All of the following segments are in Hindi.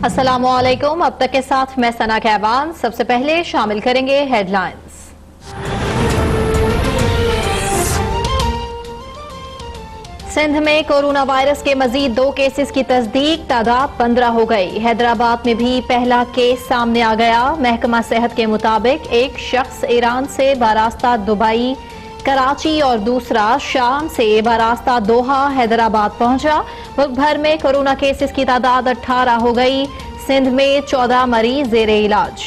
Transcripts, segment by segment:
अस्सलामुअलैकुम। अब तक के साथ मैं सना कहवान। सबसे पहले शामिल करेंगे हेडलाइंस। सिंध में कोरोना वायरस के मजीद 2 केसेस की तस्दीक, तादाद 15 हो गई। हैदराबाद में भी पहला केस सामने आ गया। महकमा सेहत के मुताबिक एक शख्स ईरान से बारास्ता दुबई, कराची और दूसरा शाम से बारास्ता दोहा, हैदराबाद पहुंचा। मुल्क भर में कोरोना केसेस की तादाद 18 हो गई। सिंध में 14 मरीज जेरे इलाज।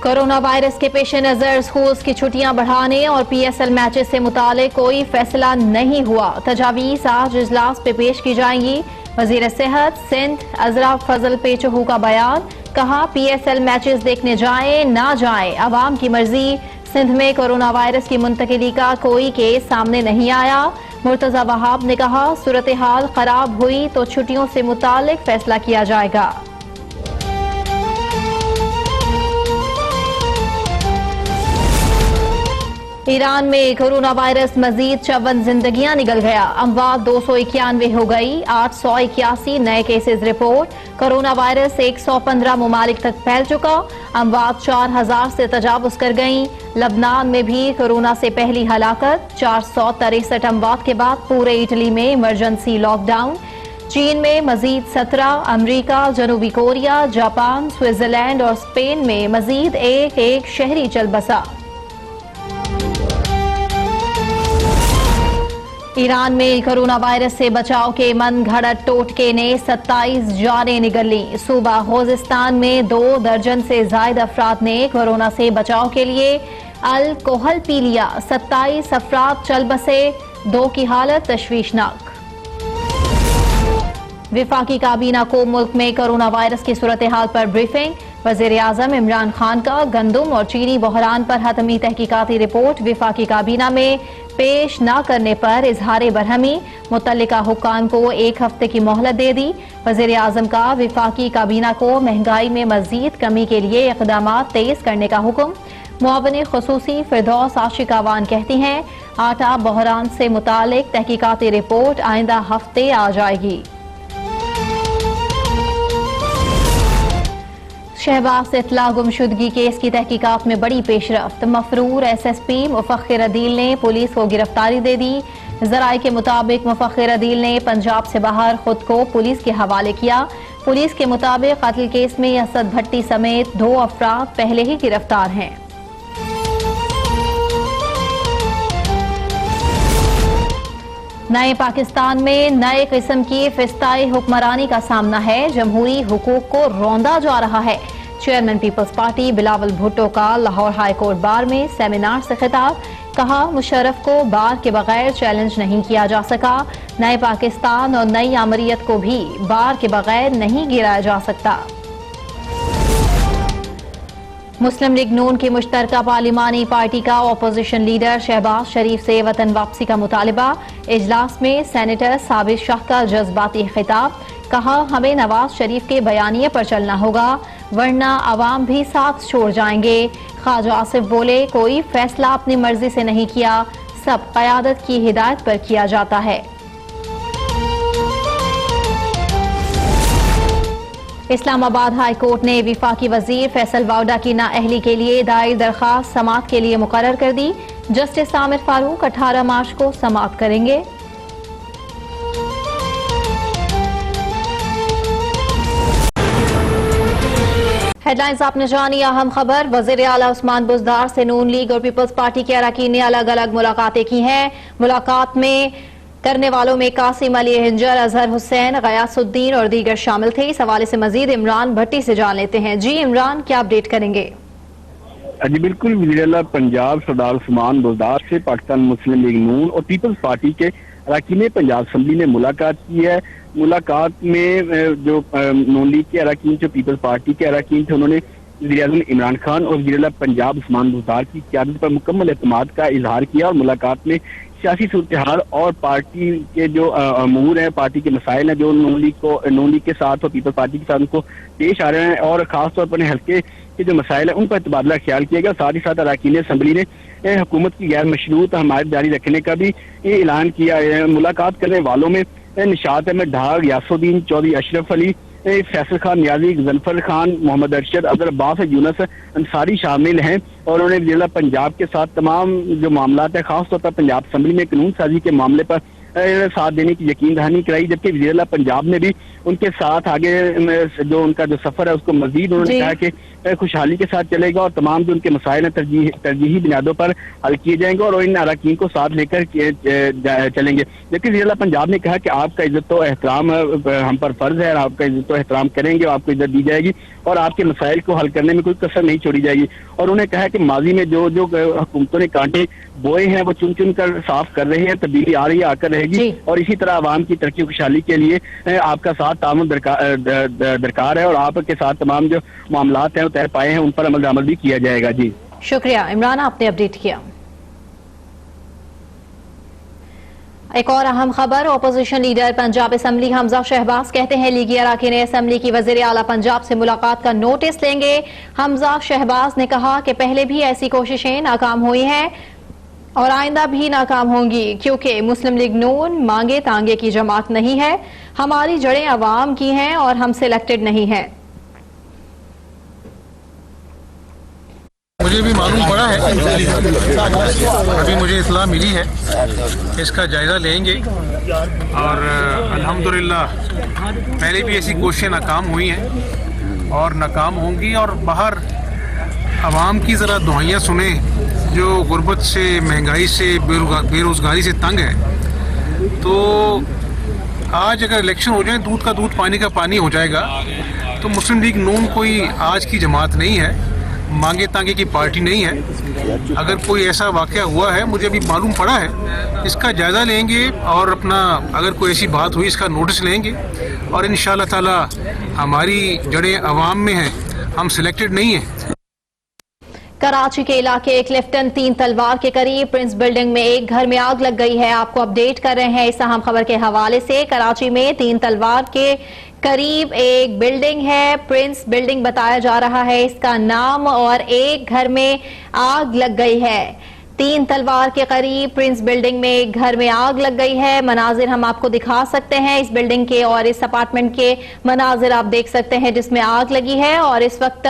कोरोना वायरस के पेश नजर स्कूल्स की छुट्टियां बढ़ाने और PSL मैचेस से मुतालिक कोई फैसला नहीं हुआ। तजावीज आज इजलास पे पेश की जाएंगी। वजीर सेहत सिंध अजरा फजल पेचहू का बयान, कहा PSL मैचेस देखने जाएं ना जाएं अवाम की मर्जी। सिंध में कोरोना वायरस की मुंतकिली का कोई केस सामने नहीं आया। मुर्तजा वहाब ने कहा, सूरत हाल खराब हुई तो छुट्टियों से मुतालिक फैसला किया जाएगा। ईरान में कोरोना वायरस मजीद 54 जिंदगियां निकल गया। अमवात 291 हो गई। 881 नए केसेस रिपोर्ट। कोरोना वायरस 115 मुमालिक तक फैल चुका। अमवात 4000 से तजावुज कर गई। लबनान में भी कोरोना से पहली हलाकत। 463 अमवात के बाद पूरे इटली में इमरजेंसी लॉकडाउन। चीन में मजीद 17, अमरीका, जनूबी कोरिया, जापान, स्विट्जरलैंड और स्पेन में मजीद एक शहरी चल बसा। ईरान में कोरोना वायरस से बचाव के मन घड़त टोटके ने 27 जानें निगल ली। सूबा खोजिस्तान में 2 दर्जन से ज्यादा अफराद ने कोरोना से बचाव के लिए अल्कोहल पी लिया। 27 अफराद चल बसे, 2 की हालत तशवीशनाक। विफाकी काबीना को मुल्क में कोरोना वायरस की सूरत हाल पर ब्रीफिंग। वजीर आजम इमरान खान का गंदुम और चीनी बहरान पर हतमी तहकीकाती रिपोर्ट विफाकी काबीना में पेश न करने पर इजहार बरहमी। मुतल्लिका हुक्काम को 1 हफ्ते की मोहलत दे दी। वजीर आजम का विफाकी काबीना को महंगाई में मजीद कमी के लिए इक़दामात तेज करने का हुक्म। मुआविन खुसूसी फिरदौस आशिकावान कहती हैं, आटा बहरान से मुतालिक तहकीकाती रिपोर्ट आइंदा हफ्ते आ जाएगी। शहबाज इतला गुमशुदगी केस की तहकीकात में बड़ी पेशरफ्त। मफरूर SSP मुफक्खिर अदील ने पुलिस को गिरफ्तारी दे दी। जराये के मुताबिक मुफक्खिर अदील ने पंजाब से बाहर खुद को पुलिस के हवाले किया। पुलिस के मुताबिक कत्ल केस में असद भट्टी समेत 2 अफराद पहले ही गिरफ्तार हैं। नए पाकिस्तान में नए किस्म की फिस्ताई हुक्मरानी का सामना है। जमहूरी हुकूक को रौंदा जा रहा है। Chairman people's party Bilawal Bhutto का लाहौर हाई कोर्ट बार में सेमिनार से खिताब, कहा मुशर्रफ को बार के बगैर चैलेंज नहीं किया जा सका। नए पाकिस्तान और नई आमरीयत को भी बार के बगैर नहीं गिराया जा सकता। मुस्लिम लीग नून की मुश्तरका पार्लिमानी पार्टी का अपोजिशन लीडर शहबाज शरीफ से वतन वापसी का मुतालिबा। इजलास में सेनेटर साबिर शाह का जज्बाती खिताब, कहा हमें नवाज शरीफ के बयानिए पर चलना होगा वरना अवाम भी साथ छोड़ जाएंगे। ख्वाजा आसिफ बोले, कोई फैसला अपनी मर्जी से नहीं किया, सब क़यादत की हिदायत पर किया जाता है। इस्लामाबाद हाई कोर्ट ने विफाकी वजीर फैसल वाउडा की नाअहली के लिए दायर दरखास्त समाअत के लिए मुकर्रर कर दी। जस्टिस आमिर फारूक 18 मार्च को समाअत करेंगे। हेडलाइंस आपने जानी। अहम खबर, वजीर आला उस्मान बुज़दार से नून लीग और पीपल्स पार्टी के अरकान ने अलग अलग मुलाकातें की हैं। मुलाकात में करने वालों में कासिम अली हिंजर, अजहर हुसैन, गयासुद्दीन और दीगर शामिल थे। इस हवाले से मजीद इमरान भट्टी से जान लेते हैं। जी इमरान, क्या अपडेट करेंगे? जी बिल्कुल, वज़ीर-ए-आला पंजाब सरदार उस्मान बुज़दार से पाकिस्तान मुस्लिम लीग नून और पीपल्स पार्टी के अरकान पंजाब असम्बली ने मुलाकात की है। मुलाकात में जो नून लीग के अरकान, जो पीपल्स पार्टी के अरकान थे, उन्होंने वज़ीर-ए-आज़म इमरान खान और वज़ीर-ए-आला पंजाब उस्मान बुज़दार की क़यादत पर मुकम्मल एतमाद का इजहार किया। और मुलाकात में सियासी सूरत-ए-हाल और पार्टी के जो अमूर हैं, पार्टी के मसाइल हैं जो नून लीग के साथ और पीपल्स पार्टी के साथ उनको पेश आ रहे हैं और खासतौर पर हल्के के जो मसाइल हैं उन पर तबादला ख्याल किया गया। साथ ही साथ अरकान असम्बली ने हुकूमत की गैर मशरूत हमायत जारी रखने का भी ऐलान किया है। मुलाकात करने वालों में निशात अहमद ढाल, गयासुद्दीन चौधरी, अशरफ अली, फैसल खान नियाजी, गजनफर खान, मोहम्मद अरशद, अब्दुल अब्बास, यूनुस अंसारी शामिल हैं। और उन्होंने जिला पंजाब के साथ तमाम जो मामला है, खासतौर पर पंजाब असम्बली में कानून साजी के मामले पर साथ देने की यकीन दहानी कराई, जबकि वज़ीर पंजाब ने भी उनके साथ आगे जो उनका जो सफर है उसको मजीद उन्होंने कहा कि खुशहाली के साथ चलेगा और तमाम जो उनके मसाइल तरजीही बुनियादों पर हल किए जाएंगे और इन अरकान को साथ लेकर चलेंगे। जबकि वज़ीर पंजाब ने कहा कि आपका इज्जत व एहतराम हम पर फर्ज है, आपका इज्जत व एहतराम करेंगे, आपको इज्जत दी जाएगी और आपके मसाइल को हल करने में कोई कसर नहीं छोड़ी जाएगी। और उन्होंने कहा कि माजी में जो जो हुकूमतों ने कांटे बोए हैं वो चुन चुन कर साफ कर रहे हैं, तब्दीली आ रही है, आकर रहेगी और इसी तरह आवाम की तरक्की खुशहाली के लिए आपका साथ तामुन दरकार है और आपके साथ तमाम जो मामलात हैं वो तय पाए हैं उन पर अमल भी किया जाएगा। जी शुक्रिया इमरान, आपने अपडेट किया। एक और अहम खबर, opposition leader Punjab assembly Hamza Shahbaz कहते हैं लीगी अरकान असम्बली की वज़ीर आला पंजाब से मुलाकात का नोटिस लेंगे। हमजा शहबाज ने कहा कि पहले भी ऐसी कोशिशें नाकाम हुई हैं और आइंदा भी नाकाम होंगी, क्योंकि मुस्लिम लीग नून मांगे तांगे की जमात नहीं है, हमारी जड़ें अवाम की हैं और हम सिलेक्टेड नहीं हैं। मुझे भी मालूम पड़ा है, अभी मुझे इत्तला मिली है, इसका जायज़ा लेंगे और अल्हम्दुलिल्लाह पहले भी ऐसी कोशिशें नाकाम हुई हैं और नाकाम होंगी और बाहर आवाम की ज़रा दुआइयाँ सुने जो गुर्बत से, महंगाई से, बेरोज़गारी से तंग है। तो आज अगर इलेक्शन हो जाए दूध का दूध पानी का पानी हो जाएगा। तो मुस्लिम लीग नून कोई आज की जमात नहीं है, मांगे तांगे की पार्टी नहीं है। अगर कोई ऐसा वाक़या हुआ है, मुझे अभी मालूम पड़ा है, इसका जायज़ा लेंगे और अपना अगर कोई ऐसी बात हुई इसका नोटिस लेंगे और इंशाअल्लाह ताला हमारी जड़ें अवाम में हैं, हम सिलेक्टेड नहीं हैं। कराची के इलाके क्लिफ्टन 3 तलवार के करीब प्रिंस बिल्डिंग में एक घर में आग लग गई है। आपको अपडेट कर रहे हैं इस अहम खबर के हवाले से। कराची में 3 तलवार के करीब एक बिल्डिंग है, प्रिंस बिल्डिंग बताया जा रहा है इसका नाम, और एक घर में आग लग गई है। 3 तलवार के करीब प्रिंस बिल्डिंग में एक घर में आग लग गई है। मनाजिर हम आपको दिखा सकते हैं इस बिल्डिंग के और इस अपार्टमेंट के मनाजिर आप देख सकते हैं जिसमें आग लगी है और इस वक्त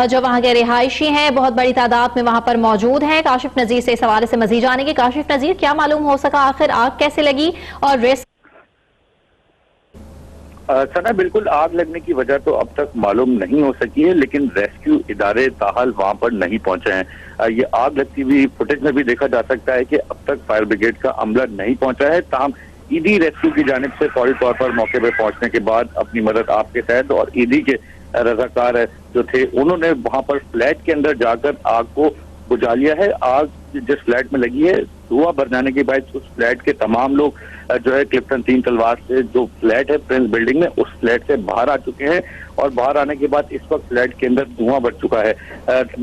जो वहां के रिहायशी हैं बहुत बड़ी तादाद में वहां पर मौजूद हैं। काशिफ नजीर से इस हवाले से मजीद जानेंगे। काशिफ नजीर, क्या मालूम हो सका आखिर आग कैसे लगी और रिस्क? सना, बिल्कुल आग लगने की वजह तो अब तक मालूम नहीं हो सकी है, लेकिन रेस्क्यू इदारे ताहाल वहां पर नहीं पहुंचे हैं। ये आग लगती हुई फुटेज में भी देखा जा सकता है कि अब तक फायर ब्रिगेड का अमला नहीं पहुंचा है। ताहम ईदी रेस्क्यू की जानिब से फौरी तौर पर मौके पर पहुंचने के बाद अपनी मदद आपके तहत और ईदी के रजाकार जो थे उन्होंने वहां पर फ्लैट के अंदर जाकर आग को बुझा लिया है। आग जिस फ्लैट में लगी है, धुआं भर जाने के बाद उस फ्लैट के तमाम लोग जो है क्लिफ्टन 3 तलवार से जो फ्लैट है प्रिंस बिल्डिंग में, उस फ्लैट से बाहर आ चुके हैं और बाहर आने के बाद इस वक्त फ्लैट के अंदर धुआं भर चुका है।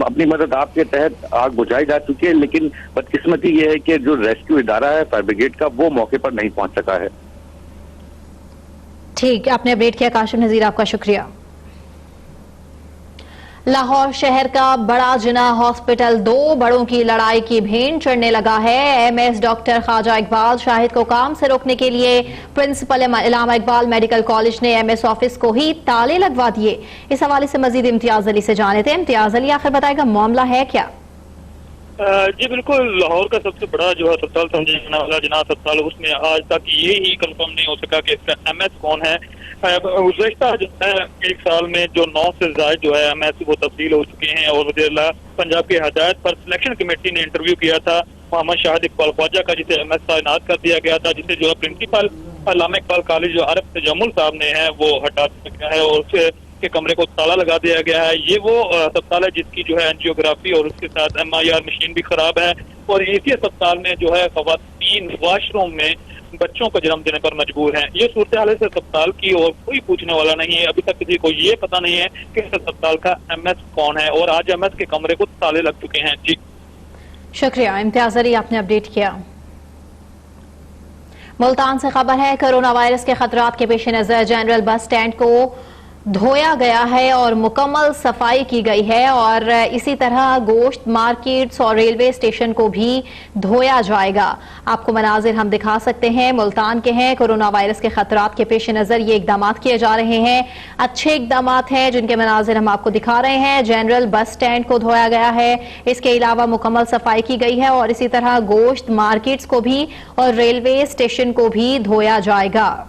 अपनी मदद आपके तहत आग बुझाई जा चुकी है, लेकिन बदकिस्मती ये है कि जो रेस्क्यू इदारा है फायर ब्रिगेड का, वो मौके पर नहीं पहुंच सका है। ठीक, आपने अपडेट किया काशिफ नजीर, आपका शुक्रिया। लाहौर शहर का बड़ा जिना हॉस्पिटल 2 बड़ों की लड़ाई की भेंट चढ़ने लगा है। एमएस डॉक्टर ख्वाजा इकबाल शाहिद को काम से रोकने के लिए प्रिंसिपल इलामा इकबाल मेडिकल कॉलेज ने एमएस ऑफिस को ही ताले लगवा दिए। इस हवाले से मजीद इम्तियाज अली से जाने थे। इम्तियाज अली, आखिर बताएगा मामला है क्या? जी बिल्कुल, लाहौर का सबसे बड़ा जो है अस्पताल समझे जाने वाला जिना अस्पताल, उसमें आज तक ये ही कंफर्म नहीं हो सका कि इसका एमएस कौन है। गुज़श्ता जो है 1 साल में जो 9 से ज्यादा जो है एमएस वो तब्दील हो चुके हैं और वज़ीर-ए-आला पंजाब की हदायत पर सिलेक्शन कमेटी ने इंटरव्यू किया था मोहम्मद शाहिद इकबाल ख्वाजा का, जिसे एमएस तैनात कर दिया गया था, जिसे जो है प्रिंसिपल इलामा इकबाल कॉलेज जो आरिफ तजम्मुल साहब ने है वो हटा दिया गया है और उसके कमरे को ताला लगा दिया गया है। ये वो अस्पताल है जिसकी जो है एंजियोग्राफी और उसके साथ MIR मशीन भी खराब है और इसी अस्पताल में जो है खवातीन वॉशरूम में बच्चों को जन्म देने पर मजबूर हैं। ये सूरत हाल से अस्पताल की और कोई पूछने वाला नहीं है। अभी तक किसी को ये पता नहीं है कि इस अस्पताल का एमएस कौन है और आज एमएस के कमरे को ताले लग चुके हैं। जी शुक्रिया इम्तियाज अली, आपने अपडेट किया। मुल्तान से खबर है, कोरोना वायरस के खतरात के पेश नजर जनरल बस स्टैंड को धोया गया है और मुकम्मल सफाई की गई है और इसी तरह गोश्त मार्केट्स और रेलवे स्टेशन को भी धोया जाएगा। आपको मनाजिर हम दिखा सकते हैं, मुल्तान के हैं। कोरोना वायरस के खतरात के पेश नजर ये इकदाम किए जा रहे हैं। अच्छे इकदाम हैं जिनके मनाजिर हम आपको दिखा रहे हैं। जनरल बस स्टैंड को धोया गया है, इसके अलावा मुकम्मल सफाई की गई है और इसी तरह गोश्त मार्केट्स को भी और रेलवे स्टेशन को भी धोया जाएगा।